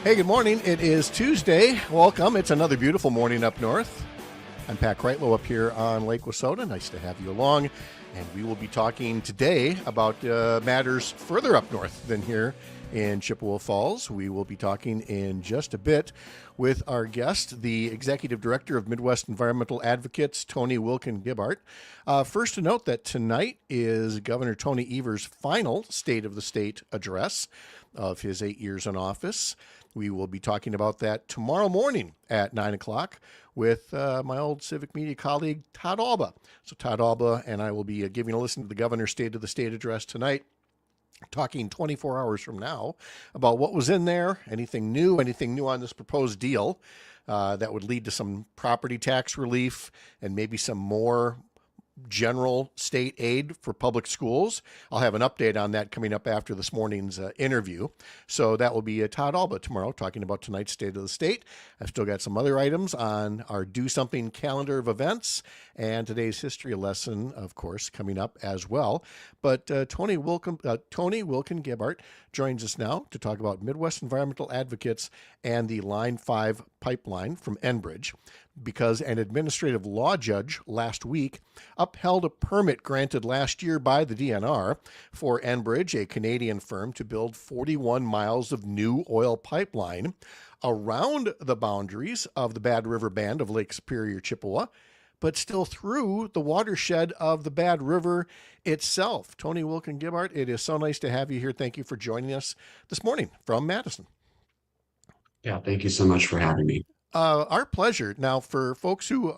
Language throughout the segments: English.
Hey, good morning. It is Tuesday. Welcome. It's another beautiful morning up north. I'm Pat Kreitlow up here on Lake Wissota. Nice to have you along. And we will be talking today about matters further up north than here in Chippewa Falls. We will be talking in just a bit with our guest, the Executive Director of Midwest Environmental Advocates, Tony Wilkin Gibart. First to note that tonight is Governor Tony Evers' final State of the State address of his 8 years in office. We will be talking about that tomorrow morning at 9 o'clock with my old civic media colleague, Todd Alba. So Todd Alba and I will be giving a listen to the Governor's State of the State address tonight, talking 24 hours from now about what was in there, anything new on this proposed deal that would lead to some property tax relief and maybe some more general state aid for public schools. I'll have an update on that coming up after this morning's interview. So that will be Todd Alba tomorrow talking about tonight's State of the State. I've still got some other items on our Do Something calendar of events and today's history lesson, of course, coming up as well. But Tony Wilkin Gibart joins us now to talk about Midwest Environmental Advocates and the Line 5 pipeline from Enbridge, because an administrative law judge last week upheld a permit granted last year by the DNR for Enbridge, a Canadian firm, to build 41 miles of new oil pipeline around the boundaries of the Bad River Band of Lake Superior, Chippewa, but still through the watershed of the Bad River itself. Tony Wilkin Gibart, it is so nice to have you here. Thank you for joining us this morning from Madison. Yeah, thank you so much for having me. Our pleasure. Now, for folks who,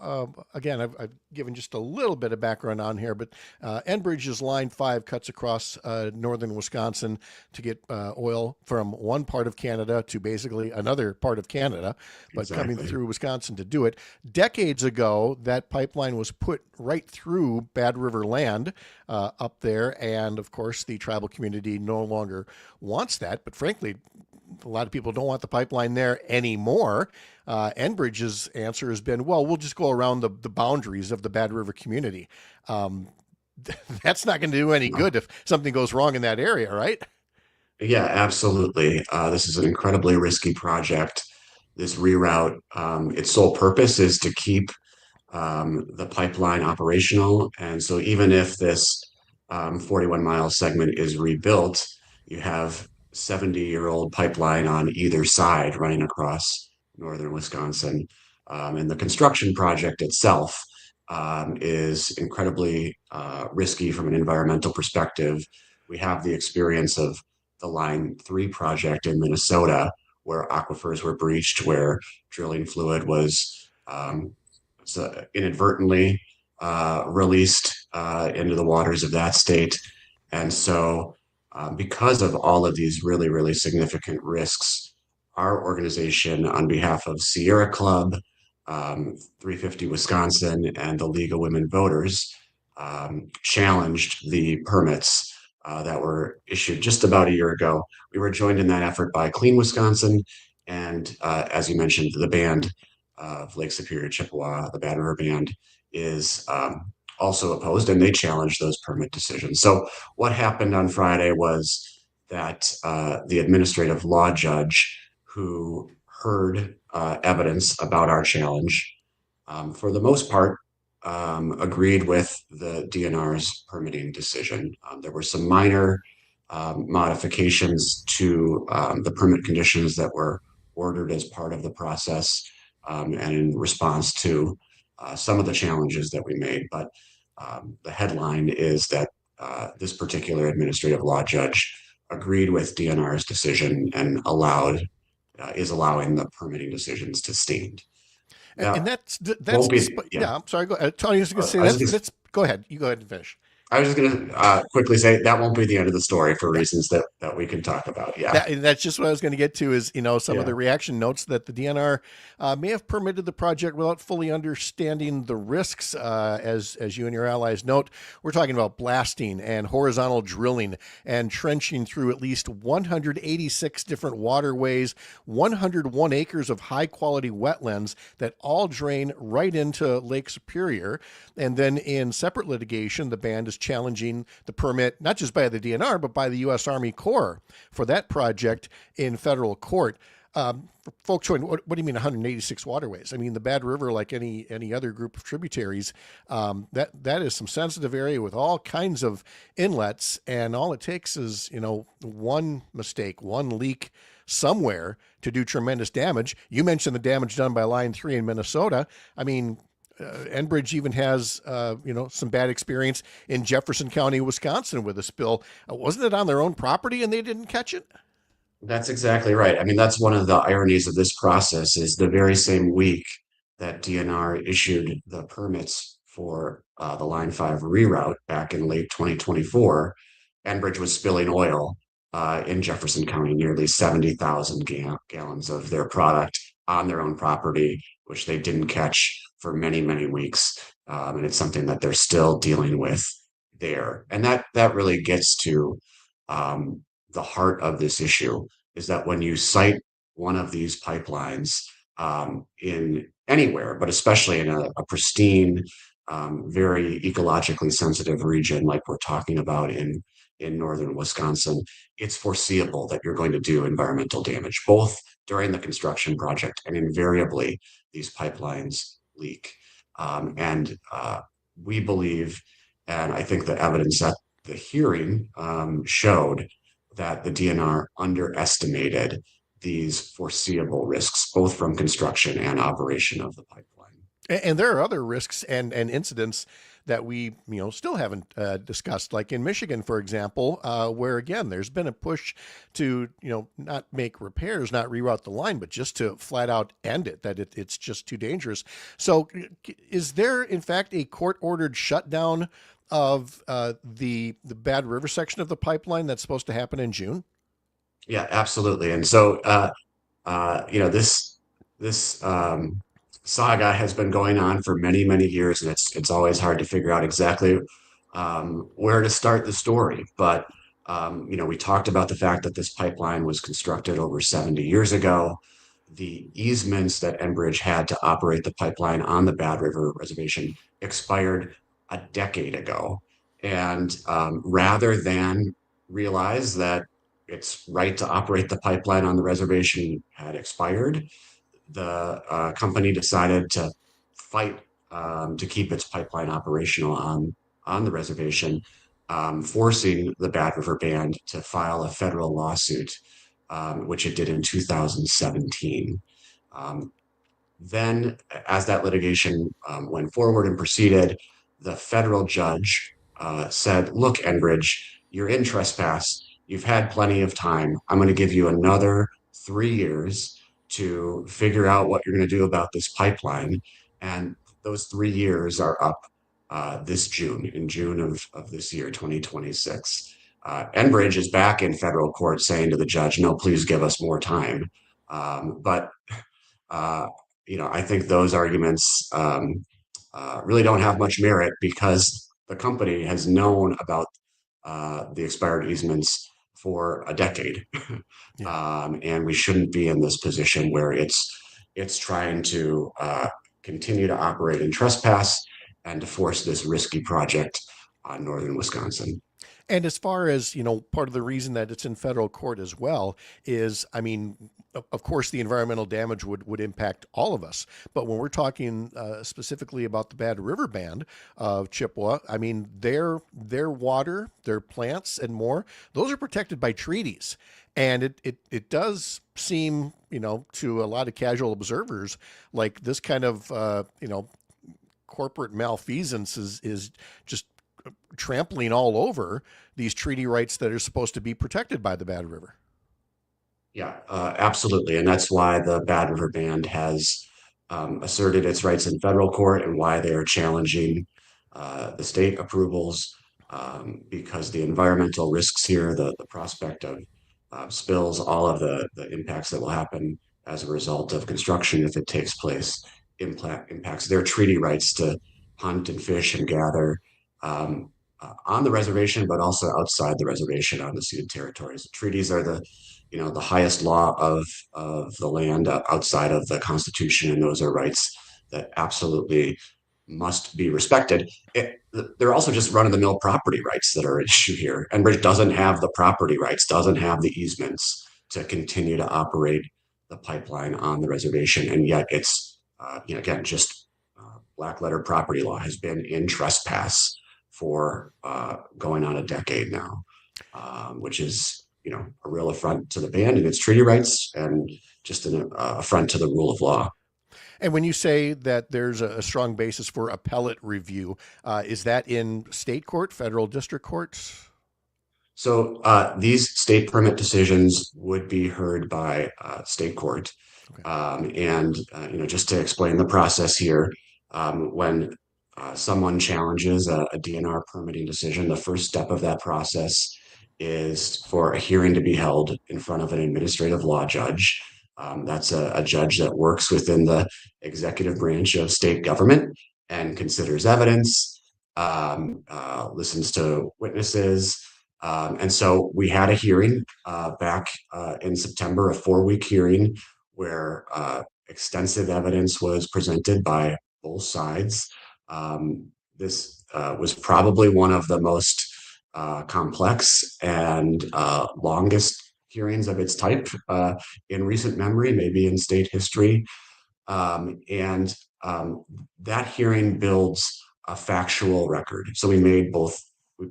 again, I've given just a little bit of background on here, but Enbridge's Line 5 cuts across northern Wisconsin to get oil from one part of Canada to basically another part of Canada, but Exactly. coming through Wisconsin to do it. Decades ago, that pipeline was put right through Bad River land up there, and of course, the tribal community no longer wants that, but frankly, a lot of people don't want the pipeline there anymore. Enbridge's answer has been, well, we'll just go around the boundaries of the Bad River community. That's not going to do any good if something goes wrong in that area, right? Yeah, absolutely. This is an incredibly risky project. This reroute, its sole purpose is to keep the pipeline operational. And so even if this 41-mile segment is rebuilt, you have 70-year-old pipeline on either side running across northern Wisconsin. And the construction project itself is incredibly risky from an environmental perspective. We have the experience of the Line 3 project in Minnesota, where aquifers were breached, where drilling fluid was inadvertently released into the waters of that state. And so, because of all of these really, really significant risks, our organization, on behalf of Sierra Club, 350 Wisconsin, and the League of Women Voters, challenged the permits that were issued just about a year ago. We were joined in that effort by Clean Wisconsin and, as you mentioned, the band of Lake Superior, Chippewa, the Bad River Band, is also opposed, and they challenged those permit decisions. So what happened on Friday was that the administrative law judge who heard evidence about our challenge, for the most part, agreed with the DNR's permitting decision. There were some minor modifications to the permit conditions that were ordered as part of the process and in response to some of the challenges that we made. But the headline is that this particular administrative law judge agreed with DNR's decision and is allowing the permitting decisions to stand. Now, And that's yeah. I'm sorry. Go ahead. Tony was going to say that's. Go ahead. You go ahead and finish. I was just going to quickly say that won't be the end of the story for reasons that we can talk about. Yeah. That's just what I was going to get to is, some of the reaction notes that the DNR may have permitted the project without fully understanding the risks. As you and your allies note, we're talking about blasting and horizontal drilling and trenching through at least 186 different waterways, 101 acres of high quality wetlands that all drain right into Lake Superior. And then in separate litigation, the band is challenging the permit, not just by the DNR, but by the U.S. Army Corps for that project in federal court. Folks showing what do you mean 186 waterways? I mean the Bad River, like any other group of tributaries, that is some sensitive area with all kinds of inlets, and all it takes is one mistake, one leak somewhere to do tremendous damage. You mentioned the damage done by Line 3 in Minnesota. I mean, Enbridge even has some bad experience in Jefferson County, Wisconsin, with a spill. Wasn't it on their own property and they didn't catch it? That's exactly right. I mean, that's one of the ironies of this process is the very same week that DNR issued the permits for the Line 5 reroute back in late 2024, Enbridge was spilling oil in Jefferson County, nearly 70,000 gallons of their product on their own property, which they didn't catch for many, many weeks. And it's something that they're still dealing with there. And that really gets to the heart of this issue is that when you cite one of these pipelines in anywhere, but especially in a pristine, very ecologically sensitive region like we're talking about in northern Wisconsin, it's foreseeable that you're going to do environmental damage, both during the construction project and invariably these pipelines leak. And we believe, and I think the evidence at the hearing showed that the DNR underestimated these foreseeable risks, both from construction and operation of the pipeline. And there are other risks and incidents that we still haven't discussed, like in Michigan, for example, where again there's been a push to not make repairs, not reroute the line, but just to flat out end it. That it's just too dangerous. So, is there in fact a court ordered shutdown of the Bad River section of the pipeline that's supposed to happen in June? Yeah, absolutely. And so, this saga has been going on for many, many years, and it's always hard to figure out exactly where to start the story. But we talked about the fact that this pipeline was constructed over 70 years ago. The easements that Enbridge had to operate the pipeline on the Bad River Reservation expired a decade ago. And rather than realize that its right to operate the pipeline on the reservation had expired, the company decided to fight to keep its pipeline operational on the reservation, forcing the Bad River Band to file a federal lawsuit, which it did in 2017. Um, then, as that litigation went forward and proceeded, the federal judge said, "Look, Enbridge, you're in trespass. You've had plenty of time. I'm going to give you another 3 years to figure out what you're going to do about this pipeline." And those 3 years are up this June, in June of this year, 2026. Enbridge is back in federal court saying to the judge, "No, please give us more time." But uh, I think those arguments really don't have much merit because the company has known about the expired easements for a decade, Yeah. and we shouldn't be in this position where it's trying to continue to operate in trespass and to force this risky project on northern Wisconsin. And as far as, part of the reason that it's in federal court as well is, I mean, of course, the environmental damage would impact all of us. But when we're talking specifically about the Bad River Band of Chippewa, I mean, their water, their plants, and more, those are protected by treaties. And it does seem, to a lot of casual observers, like this kind of, corporate malfeasance is just trampling all over these treaty rights that are supposed to be protected by the Bad River. Yeah, absolutely. And that's why the Bad River Band has asserted its rights in federal court and why they are challenging the state approvals because the environmental risks here, the prospect of spills, all of the impacts that will happen as a result of construction if it takes place, impacts their treaty rights to hunt and fish and gather on the reservation, but also outside the reservation on the ceded territories. The treaties are the highest law of the land outside of the Constitution, and those are rights that absolutely must be respected. They're also just run of the mill property rights that are at issue here. Enbridge doesn't have the property rights, doesn't have the easements to continue to operate the pipeline on the reservation, and yet it's again just black letter property law has been in trespass for going on a decade now, which is a real affront to the band and its treaty rights, and just an affront to the rule of law. And when you say that there's a strong basis for appellate review, is that in state court, federal district courts? So these state permit decisions would be heard by state court. Okay. And just to explain the process here, when someone challenges a DNR permitting decision, the first step of that process is for a hearing to be held in front of an administrative law judge. That's a judge that works within the executive branch of state government and considers evidence, listens to witnesses. And so we had a hearing back in September, a 4-week hearing where extensive evidence was presented by both sides. This was probably one of the most complex and longest hearings of its type in recent memory, maybe in state history. And that hearing builds a factual record. So we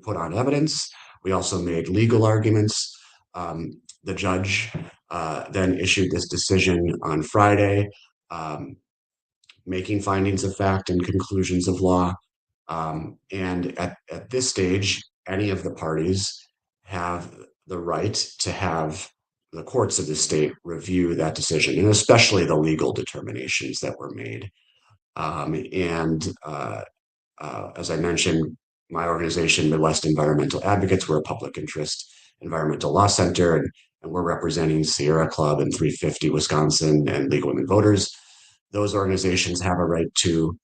put on evidence, we also made legal arguments. The judge then issued this decision on Friday, making findings of fact and conclusions of law. And at this stage, any of the parties have the right to have the courts of the state review that decision, and especially the legal determinations that were made. As I mentioned, my organization, Midwest Environmental Advocates, we're a public interest environmental law center, and we're representing Sierra Club and 350 Wisconsin and League of Women Voters. Those organizations have a right to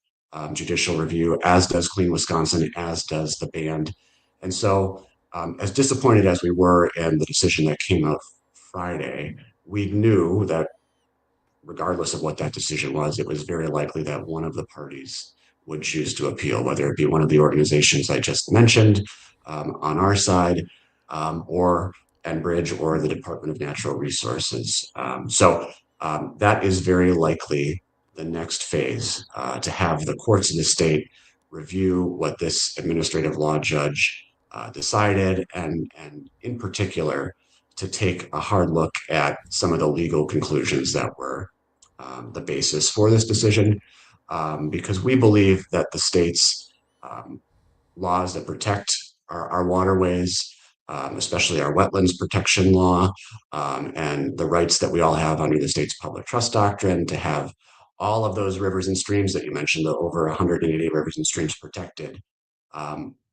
judicial review, as does Clean Wisconsin, as does the band. And so, as disappointed as we were in the decision that came out Friday, we knew that regardless of what that decision was, it was very likely that one of the parties would choose to appeal, whether it be one of the organizations I just mentioned on our side, or Enbridge or the Department of Natural Resources. So that is very likely the next phase, to have the courts of the state review what this administrative law judge decided, and in particular, to take a hard look at some of the legal conclusions that were the basis for this decision, because we believe that the state's laws that protect our waterways, especially our wetlands protection law, and the rights that we all have under the state's public trust doctrine to have all of those rivers and streams that you mentioned, the over 180 rivers and streams protected,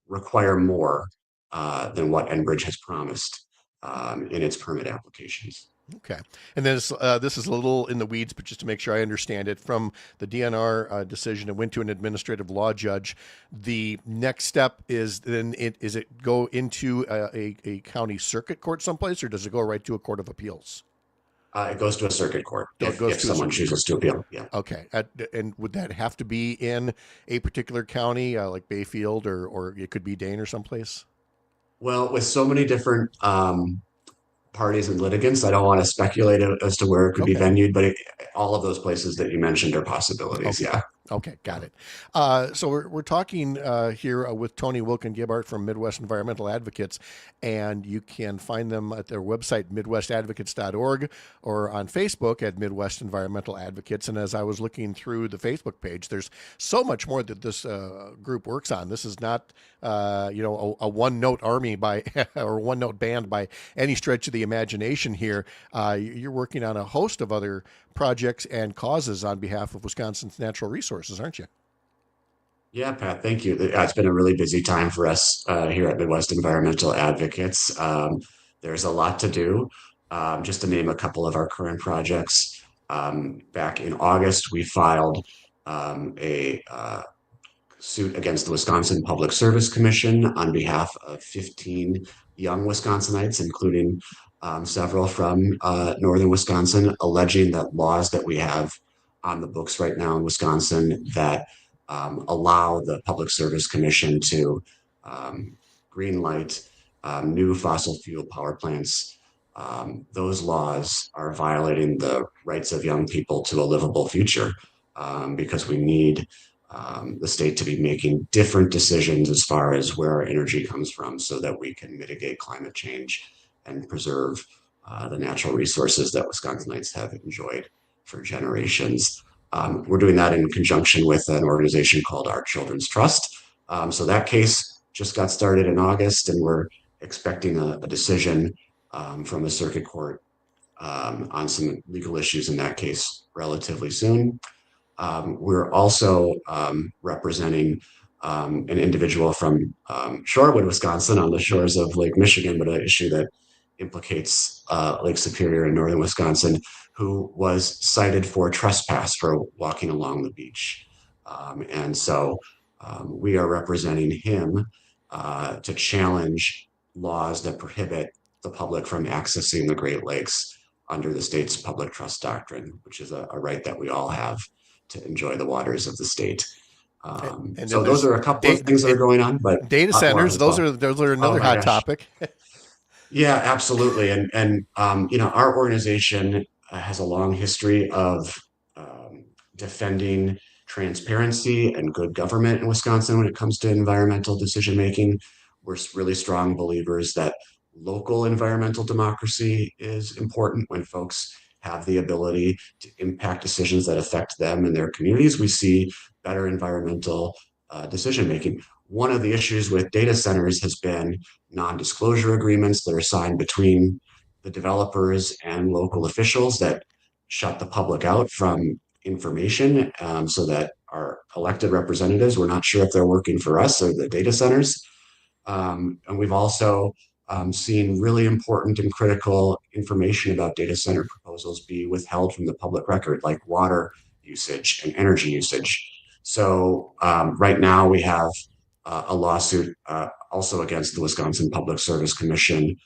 require more than what Enbridge has promised in its permit applications. Okay. And then this is a little in the weeds, but just to make sure I understand it, from the DNR decision, it went to an administrative law judge. The next step is then is it go into a county circuit court someplace, or does it go right to a court of appeals? It goes to a circuit court If someone chooses to appeal. Yeah. Okay. And would that have to be in a particular county, like Bayfield, or it could be Dane or someplace? Well, with so many different parties and litigants, I don't want to speculate as to where it could be venued, but all of those places that you mentioned are possibilities. Okay. Yeah. Okay, got it. So we're talking here with Tony Wilkin Gibart from Midwest Environmental Advocates, and you can find them at their website, midwestadvocates.org, or on Facebook at Midwest Environmental Advocates. And as I was looking through the Facebook page, there's so much more that this group works on. This is not, a one-note army by or one-note band by any stretch of the imagination here. You're working on a host of other projects and causes on behalf of Wisconsin's natural resources, aren't you? Yeah, Pat, thank you. It's been a really busy time for us here at Midwest Environmental Advocates. There's a lot to do. Just to name a couple of our current projects, back in August, we filed a suit against the Wisconsin Public Service Commission on behalf of 15 young Wisconsinites, including several from northern Wisconsin, alleging that laws that we have on the books right now in Wisconsin that allow the Public Service Commission to green light new fossil fuel power plants those laws are violating the rights of young people to a livable future, because we need the state to be making different decisions as far as where our energy comes from so that we can mitigate climate change and preserve the natural resources that Wisconsinites have enjoyed for generations. We're doing that in conjunction with an organization called Our Children's Trust. So that case just got started in August, and we're expecting a decision from a circuit court on some legal issues in that case relatively soon. We're also representing an individual from Shorewood, Wisconsin, on the shores of Lake Michigan, but an issue that implicates Lake Superior in northern Wisconsin, who was cited for trespass for walking along the beach. And so we are representing him to challenge laws that prohibit the public from accessing the Great Lakes under the state's public trust doctrine, which is a right that we all have to enjoy the waters of the state. And So then those there's are a couple of things that are going on, but data more centers. as well. Those are Oh another my hot gosh. topic. Yeah, absolutely. Our organization has a long history of defending transparency and good government in Wisconsin when it comes to environmental decision making. We're really strong believers that local environmental democracy is important when folks have the ability to impact decisions that affect them and their communities. We see better environmental decision making. One of the issues with data centers has been non-disclosure agreements that are signed between the developers and local officials that shut the public out from information, so that our elected representatives, we're not sure if they're working for us or the data centers. And we've also seen really important and critical information about data center proposals be withheld from the public record, like water usage and energy usage. So right now we have a lawsuit also against the Wisconsin Public Service Commission,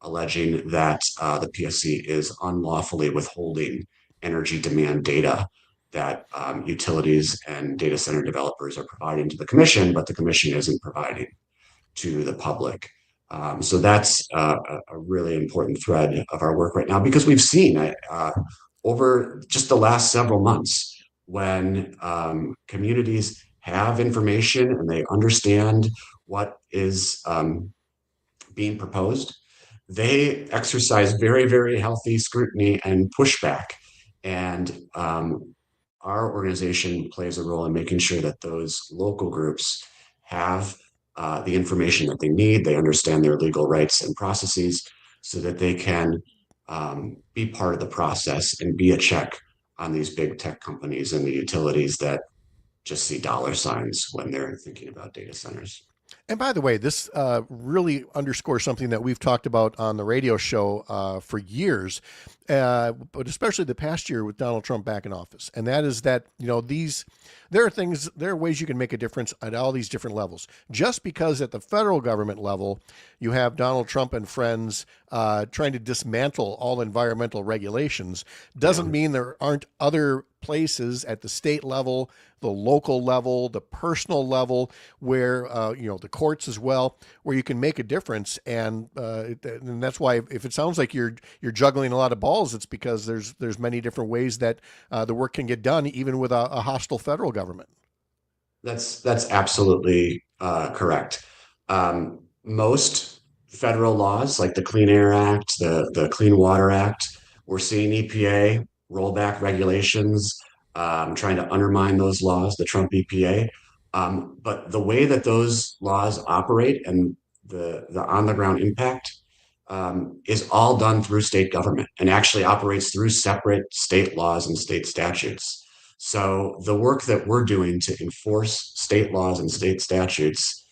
alleging that the PSC is unlawfully withholding energy demand data that utilities and data center developers are providing to the commission, but the commission isn't providing to the public. So that's a really important thread of our work right now, because we've seen over just the last several months when communities have information and they understand what is being proposed, they exercise very, very healthy scrutiny and pushback. And our organization plays a role in making sure that those local groups have the information that they need, they understand their legal rights and processes, so that they can be part of the process and be a check on these big tech companies and the utilities that just see dollar signs when they're thinking about data centers. And by the way, this really underscores something that we've talked about on the radio show for years, but especially the past year with Donald Trump back in office. And that is that, there are ways you can make a difference at all these different levels. Just because at the federal government level, you have Donald Trump and friends trying to dismantle all environmental regulations, doesn't mean there aren't other places at the state level, the local level, the personal level, where the courts as well, where you can make a difference. And that's why, if it sounds like you're juggling a lot of balls, it's because there's many different ways that the work can get done, even with a hostile federal government. That's absolutely correct. Most federal laws, like the Clean Air Act, the Clean Water Act, we're seeing EPA roll back regulations, trying to undermine those laws, the Trump EPA. But the way that those laws operate and the on the ground impact is all done through state government and actually operates through separate state laws and state statutes. So the work that we're doing to enforce state laws and state statutes,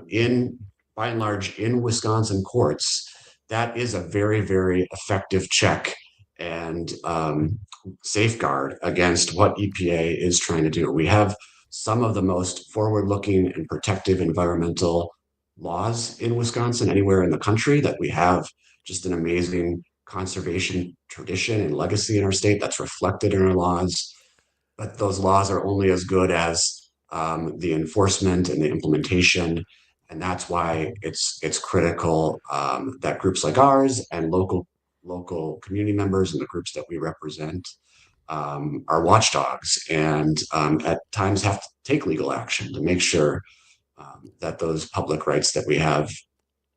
in by and large in Wisconsin courts, that is a very, very effective check and safeguard against what EPA is trying to do. We have some of the most forward-looking and protective environmental laws in Wisconsin, anywhere in the country, that we have just an amazing conservation tradition and legacy in our state that's reflected in our laws. But those laws are only as good as the enforcement and the implementation. And that's why it's critical that groups like ours and local community members and the groups that we represent are watchdogs and at times have to take legal action to make sure that those public rights that we have,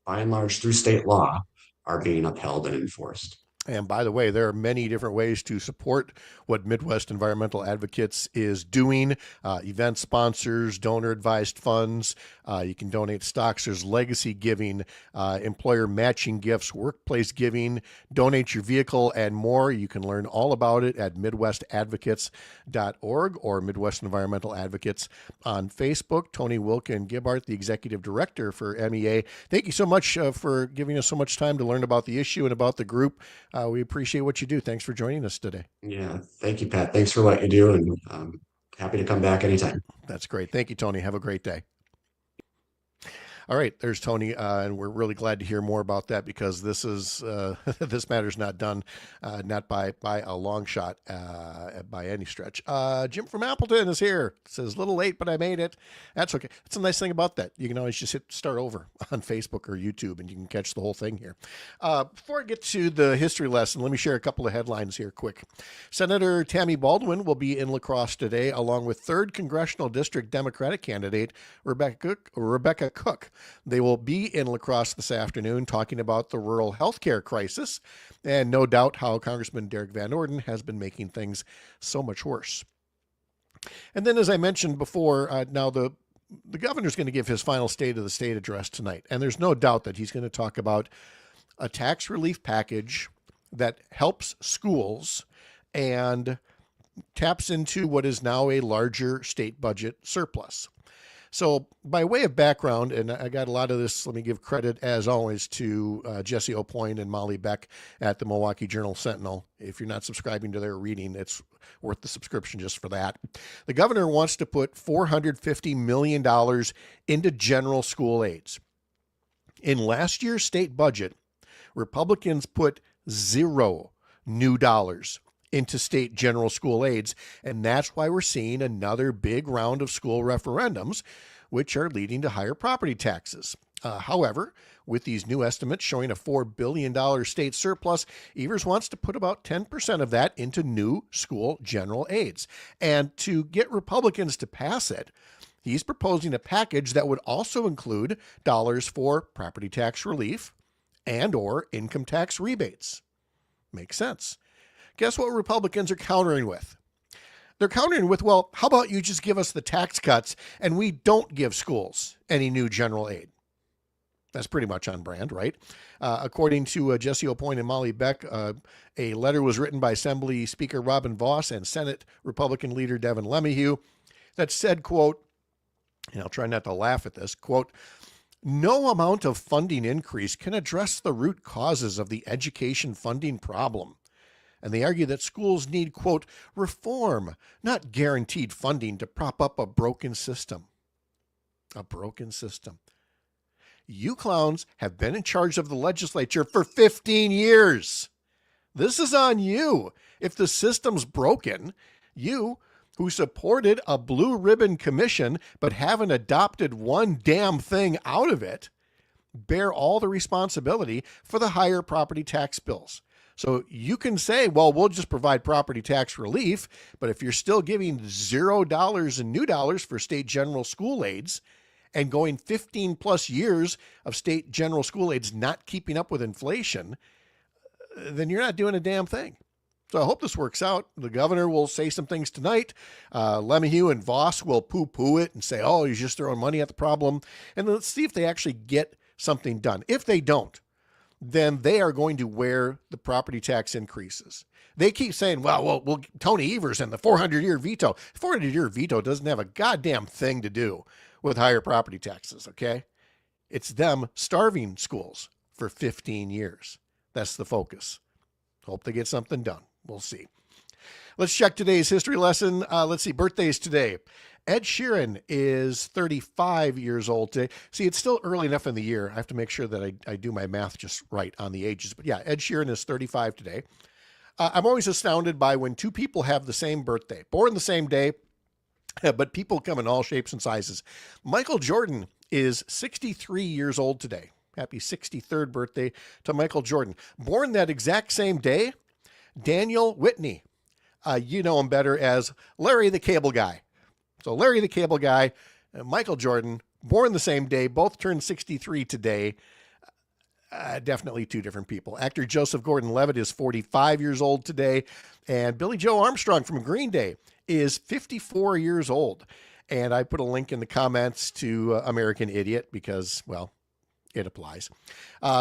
by and large, through state law, are being upheld and enforced. And by the way, there are many different ways to support what Midwest Environmental Advocates is doing. Event sponsors, donor advised funds. You can donate stocks. There's legacy giving, employer matching gifts, workplace giving, donate your vehicle, and more. You can learn all about it at MidwestAdvocates.org or Midwest Environmental Advocates on Facebook. Tony Wilkin Gibart, the Executive Director for MEA. Thank you so much for giving us so much time to learn about the issue and about the group. We appreciate what you do. Thanks for joining us today. Yeah, thank you, Pat. Thanks for what you do, and happy to come back anytime. That's great. Thank you, Tony. Have a great day. All right, there's Tony, and we're really glad to hear more about that because this is this matter's not done, not by a long shot, by any stretch. Jim from Appleton is here. Says a little late, but I made it. That's okay. That's a nice thing about that. You can always just hit start over on Facebook or YouTube, and you can catch the whole thing here. Before I get to the history lesson, let me share a couple of headlines here, quick. Senator Tammy Baldwin will be in La Crosse today, along with 3rd Congressional District Democratic candidate Rebecca Cook. They will be in La Crosse this afternoon talking about the rural health care crisis and no doubt how Congressman Derek Van Orden has been making things so much worse. And then, as I mentioned before, now the governor's going to give his final State of the State address tonight. And there's no doubt that he's going to talk about a tax relief package that helps schools and taps into what is now a larger state budget surplus. So by way of background, and I got a lot of this, let me give credit, as always, to Jesse O'Point and Molly Beck at the Milwaukee Journal-Sentinel. If you're not subscribing to their reading, it's worth the subscription just for that. The governor wants to put $450 million into general school aids. In last year's state budget, Republicans put $0 new dollars into state general school aids, and that's why we're seeing another big round of school referendums, which are leading to higher property taxes. However, with these new estimates showing a $4 billion state surplus, Evers wants to put about 10% of that into new school general aids. And to get Republicans to pass it, he's proposing a package that would also include dollars for property tax relief and or income tax rebates. Makes sense. Guess what Republicans are countering with? They're countering with, well, how about you just give us the tax cuts and we don't give schools any new general aid? That's pretty much on brand, right? According to Jesse O'Point and Molly Beck, a letter was written by Assembly Speaker Robin Vos and Senate Republican leader Devin LeMahieu that said, quote, and I'll try not to laugh at this, quote, no amount of funding increase can address the root causes of the education funding problem. And they argue that schools need, quote, reform, not guaranteed funding to prop up a broken system. A broken system. You clowns have been in charge of the legislature for 15 years. This is on you. If the system's broken, you, who supported a blue ribbon commission but haven't adopted one damn thing out of it, bear all the responsibility for the higher property tax bills. So you can say, well, we'll just provide property tax relief, but if you're still giving $0 in new dollars for state general school aids and going 15 plus years of state general school aids not keeping up with inflation, then you're not doing a damn thing. So I hope this works out. The governor will say some things tonight. LeMahieu and Vos will poo-poo it and say, oh, he's just throwing money at the problem. And let's see if they actually get something done. If they don't, then they are going to wear the property tax increases. They keep saying, well, Tony Evers and the 400-year veto. 400-year veto doesn't have a goddamn thing to do with higher property taxes, okay? It's them starving schools for 15 years. That's the focus. Hope they get something done. We'll see. Let's check today's history lesson. Let's see, birthdays today. Ed Sheeran is 35 years old today. See, it's still early enough in the year. I have to make sure that I do my math just right on the ages. But yeah, Ed Sheeran is 35 today. I'm always astounded by when two people have the same birthday, born the same day, but people come in all shapes and sizes. Michael Jordan is 63 years old today. Happy 63rd birthday to Michael Jordan. Born that exact same day, Daniel Whitney. You know him better as Larry the Cable Guy. So Larry the Cable Guy, Michael Jordan, born the same day, both turned 63 today. Definitely two different people. Actor Joseph Gordon-Levitt is 45 years old today, and Billy Joe Armstrong from Green Day is 54 years old. And I put a link in the comments to American Idiot because, well, it applies.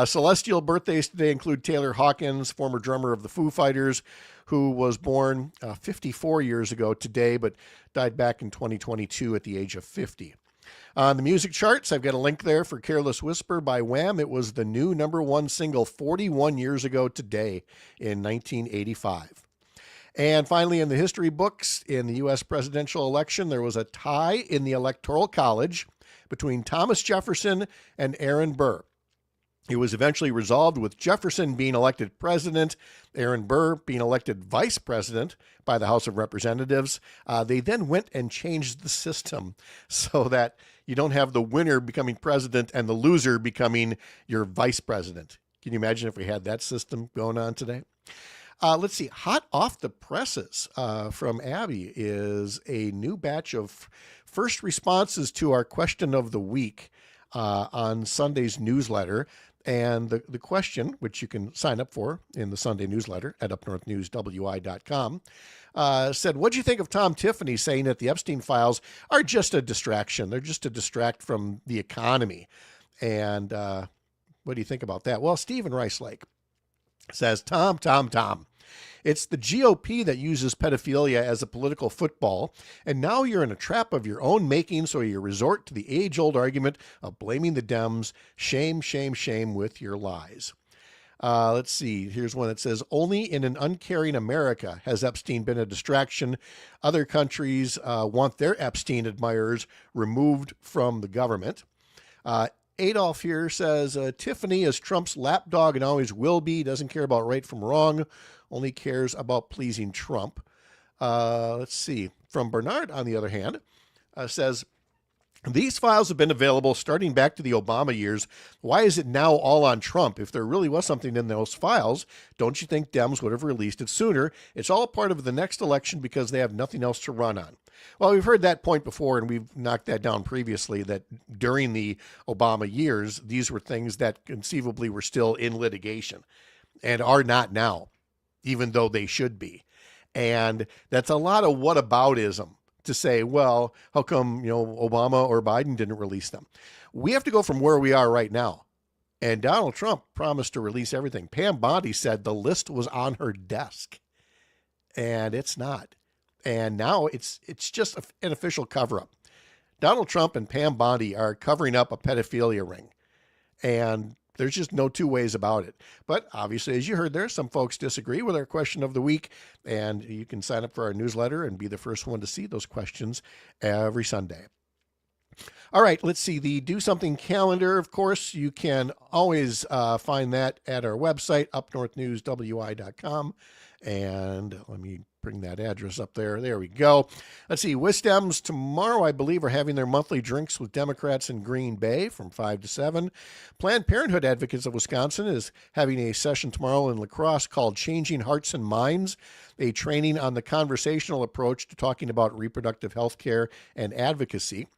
Celestial birthdays today include Taylor Hawkins, former drummer of the Foo Fighters, who was born 54 years ago today, but died back in 2022 at the age of 50. On the music charts, I've got a link there for Careless Whisper by Wham. It was the new #1 single 41 years ago today in 1985. And finally, in the history books, in the U.S. presidential election, there was a tie in the Electoral College between Thomas Jefferson and Aaron Burr. It was eventually resolved with Jefferson being elected president, Aaron Burr being elected vice president by the House of Representatives. They then went and changed the system so that you don't have the winner becoming president and the loser becoming your vice president. Can you imagine if we had that system going on today? Let's see. Hot off the presses from Abby is a new batch of first responses to our question of the week on Sunday's newsletter. And the question, which you can sign up for in the Sunday newsletter at upnorthnewswi.com, said, what do you think of Tom Tiffany saying that the Epstein files are just a distraction? They're just to distract from the economy. And what do you think about that? Well, Stephen Rice Lake says, Tom. It's the GOP that uses pedophilia as a political football, and now you're in a trap of your own making, so you resort to the age-old argument of blaming the Dems. Shame, shame, shame with your lies. Let's see. Here's one that says, only in an uncaring America has Epstein been a distraction. Other countries want their Epstein admirers removed from the government. Adolf here says, Tiffany is Trump's lapdog and always will be. Doesn't care about right from wrong. Only cares about pleasing Trump. Let's see. From Bernard, on the other hand, says, these files have been available starting back to the Obama years. Why is it now all on Trump? If there really was something in those files, don't you think Dems would have released it sooner? It's all part of the next election because they have nothing else to run on. Well, we've heard that point before, and we've knocked that down previously, that during the Obama years, these were things that conceivably were still in litigation and are not now, even though they should be. And that's a lot of whataboutism to say, well, how come, Obama or Biden didn't release them? We have to go from where we are right now. And Donald Trump promised to release everything. Pam Bondi said the list was on her desk, and it's not. And now it's just an official cover-up. Donald Trump and Pam Bondi are covering up a pedophilia ring, and there's just no two ways about it. But obviously, as you heard there, some folks disagree with our question of the week, and you can sign up for our newsletter and be the first one to see those questions every Sunday. All right, let's see. The Do Something calendar, of course, you can always find that at our website, upnorthnewswi.com. And let me bring that address up there. There we go. Let's see. Wisdems tomorrow, I believe, are having their monthly drinks with Democrats in Green Bay from 5 to 7. Planned Parenthood Advocates of Wisconsin is having a session tomorrow in La Crosse called Changing Hearts and Minds, a training on the conversational approach to talking about reproductive health care and advocacy.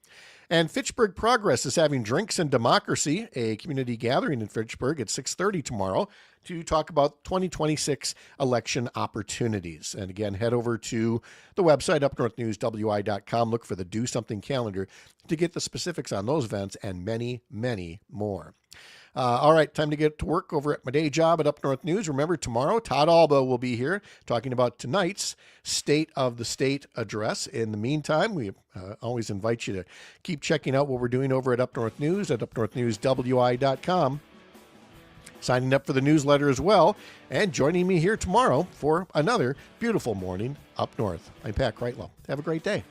And Fitchburg Progress is having Drinks and Democracy, a community gathering in Fitchburg at 6:30 tomorrow to talk about 2026 election opportunities. And again, head over to the website, upnorthnewswi.com. Look for the Do Something calendar to get the specifics on those events and many, many more. All right, time to get to work over at my day job at Up North News. Remember, tomorrow, Todd Alba will be here talking about tonight's State of the State address. In the meantime, we always invite you to keep checking out what we're doing over at Up North News at upnorthnewswi.com. Signing up for the newsletter as well, and joining me here tomorrow for another beautiful morning up north. I'm Pat Kreitlow. Have a great day.